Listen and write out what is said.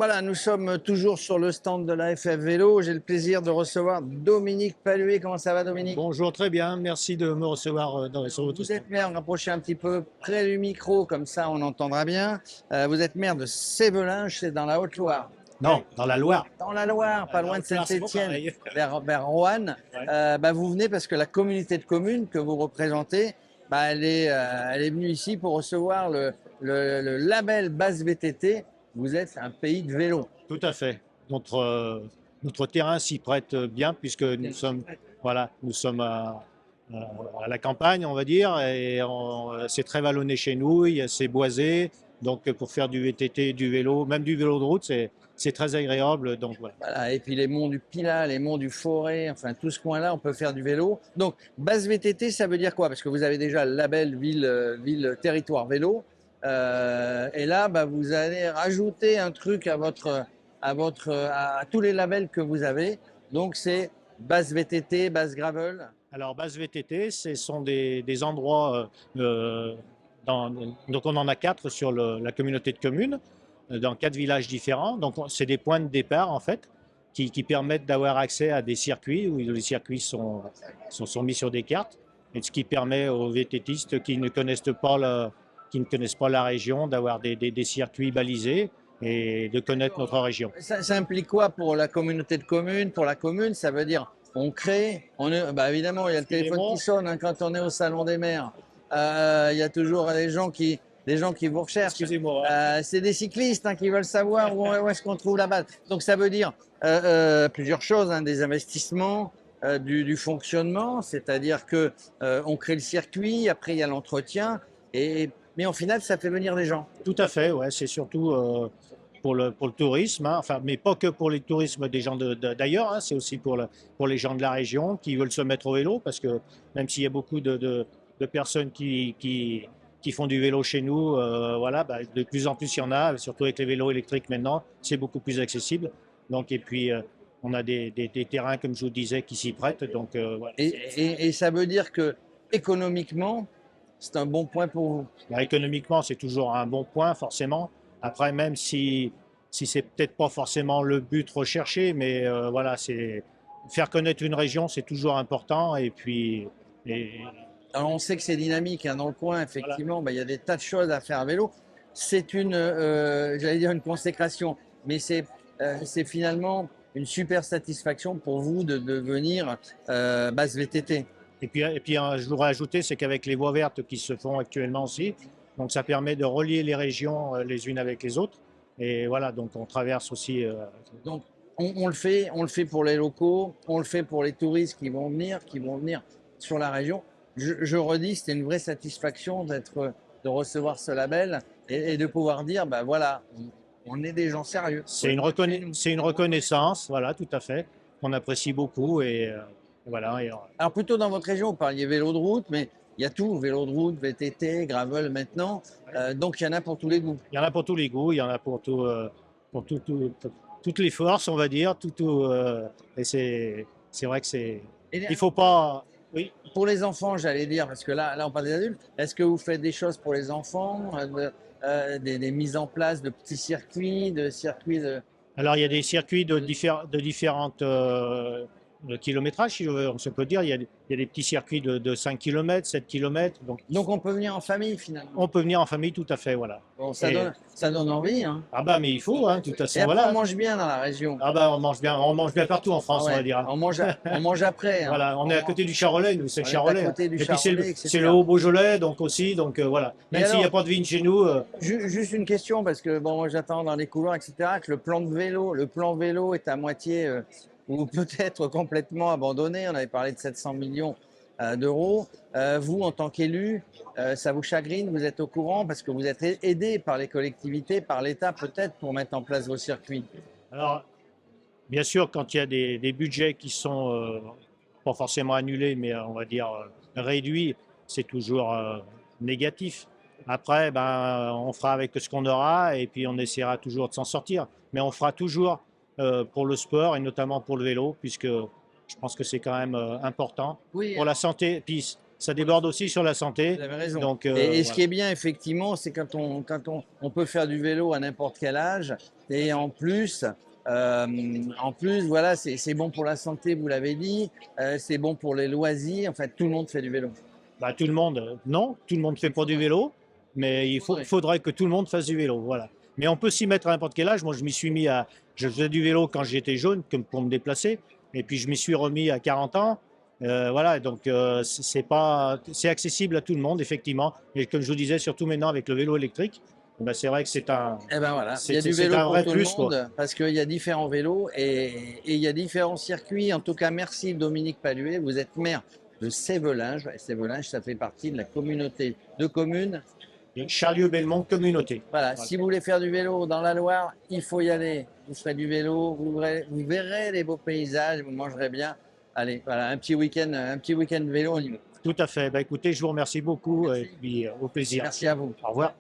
Voilà, nous sommes toujours sur le stand de la FF Vélo. J'ai le plaisir de recevoir Dominique Paluet. Comment ça va, Dominique? Bonjour, très bien. Merci de me recevoir sur votre Vous stand. êtes maire, rapprochez un petit peu près du micro, comme ça on entendra bien. Vous êtes maire de Sévelinges, c'est dans la Haute-Loire. Non, dans la Loire. Dans la Loire, pas La loin de Haute-Loire, c'est pas Saint-Étienne, pareil. vers Roanne. Ouais. Vous venez parce que la communauté de communes que vous représentez, elle est venue ici pour recevoir le label Basse VTT. Vous êtes un pays de vélo. Tout à fait. Notre terrain s'y prête bien puisque nous sommes à la campagne, on va dire, et c'est très vallonné chez nous, c'est boisé. Donc pour faire du VTT, du vélo, même du vélo de route, c'est très agréable. Donc voilà. Voilà, et puis les monts du Pilat, les monts du Forêt, enfin tout ce coin-là, on peut faire du vélo. Donc, Basse VTT, ça veut dire quoi? Parce que vous avez déjà le label ville territoire vélo. Et là, vous allez rajouter un truc à tous les labels que vous avez. Donc, c'est Basse VTT, Basse Gravel. Alors, base VTT, ce sont des endroits, donc on en a 4 sur la communauté de communes, dans 4 villages différents. Donc, c'est des points de départ, en fait, qui permettent d'avoir accès à des circuits, où les circuits sont mis sur des cartes, et ce qui permet aux VTTistes qui ne connaissent pas la région d'avoir des circuits balisés et de connaître notre région. Ça implique quoi pour la communauté de communes? Pour la commune, ça veut dire on crée, évidemment, il y a le téléphone qui sonne quand on est au salon des maires. Il y a toujours des gens qui vous recherchent. Excusez-moi. C'est des cyclistes qui veulent savoir où est-ce qu'on trouve la base. Donc ça veut dire plusieurs choses, des investissements, du fonctionnement, c'est-à-dire que on crée le circuit, après il y a l'entretien, mais au final ça fait venir des gens. Tout à fait, ouais, c'est surtout pour le tourisme, enfin, mais pas que pour les tourismes des gens d'ailleurs, c'est aussi pour les gens de la région qui veulent se mettre au vélo, parce que même s'il y a beaucoup de personnes qui font du vélo chez nous, de plus en plus il y en a, surtout avec les vélos électriques maintenant, c'est beaucoup plus accessible. Donc, et puis, on a des terrains, comme je vous disais, qui s'y prêtent. Donc, voilà. Et ça veut dire que économiquement, c'est un bon point pour vous. Économiquement, c'est toujours un bon point, forcément. Après, même si c'est peut-être pas forcément le but recherché, mais c'est faire connaître une région, c'est toujours important. Et puis, Alors on sait que c'est dynamique dans le coin, effectivement, il y a des tas de choses à faire à vélo. C'est j'allais dire une consécration, mais c'est finalement une super satisfaction pour vous de devenir Basse VTT. Et puis, je voudrais ajouter, c'est qu'avec les voies vertes qui se font actuellement aussi, donc ça permet de relier les régions les unes avec les autres. Et voilà, donc on traverse aussi. Donc on le fait pour les locaux, on le fait pour les touristes qui vont venir sur la région. Je redis, c'était une vraie satisfaction de recevoir ce label et de pouvoir dire, on est des gens sérieux. C'est une reconnaissance, voilà, tout à fait, qu'on apprécie beaucoup et voilà. Alors plutôt dans votre région, vous parliez vélo de route, mais il y a tout, vélo de route, VTT, gravel maintenant, donc il y en a pour tous les goûts. Il y en a pour tous les goûts, il y en a pour toutes les forces, on va dire, et c'est vrai que il faut pas. Oui. Pour les enfants, j'allais dire, parce que là on parle des adultes, est-ce que vous faites des choses pour les enfants, des mises en place de petits circuits, Alors il y a des circuits de différentes kilométrages, si on se peut dire. Il y a des petits circuits de 5 km, 7 km. Donc on peut venir en famille finalement. On peut venir en famille, tout à fait, voilà. Bon, ça donne envie. Mais il faut, de toute façon. Et après, on mange bien dans la région. On mange bien partout en France, on va dire. On mange après. Voilà, on est à côté du Charolais, nous, c'est le Charolais. Et puis c'est le Haut-Beaujolais, donc aussi, donc voilà. Même s'il n'y a pas de vigne chez nous. Juste une question, parce que moi j'attends dans les couloirs, etc., que le plan vélo est à moitié ou peut-être complètement abandonné. On avait parlé de 700 millions d'euros. Vous, en tant qu'élu, ça vous chagrine? Vous êtes au courant parce que vous êtes aidé par les collectivités, par l'État peut-être pour mettre en place vos circuits. Alors, bien sûr, quand il y a des budgets qui sont pas forcément annulés, mais on va dire réduits, c'est toujours négatif. Après, on fera avec ce qu'on aura et puis on essaiera toujours de s'en sortir. Mais on fera toujours pour le sport et notamment pour le vélo, puisque je pense que c'est quand même important pour la santé. Puis ça déborde aussi sur la santé. Vous avez raison. Donc, et ce qui est bien, effectivement, c'est quand on peut faire du vélo à n'importe quel âge. Et en plus, voilà, c'est bon pour la santé, vous l'avez dit, c'est bon pour les loisirs. Enfin, tout le monde fait du vélo. Bah, tout le monde, non, tout le monde ne fait pas du vélo, mais faudrait que tout le monde fasse du vélo, voilà. Mais on peut s'y mettre à n'importe quel âge. Moi, je faisais du vélo quand j'étais jeune, comme pour me déplacer, et puis je m'y suis remis à 40 ans. Voilà, donc c'est accessible à tout le monde, effectivement. Et comme je vous disais, surtout maintenant avec le vélo électrique, ben, c'est vrai que Eh ben voilà, il y a du c'est vélo un pour vrai tout le plus, quoi. monde parce qu'il y a différents vélos et il y a différents circuits. En tout cas, merci Dominique Paluet. Vous êtes maire de Sévelinges. Et Sévelinges, ça fait partie de la communauté de communes. Et Charlieu-Belmont Communauté. Voilà, Voilà. si vous voulez faire du vélo dans la Loire, il faut y aller. Vous ferez du vélo, vous verrez les beaux paysages, vous mangerez bien. Allez, voilà, un petit week-end vélo, on y va. Tout à fait. Ben, écoutez, je vous remercie beaucoup Merci. et puis au plaisir. Merci à vous. Au revoir.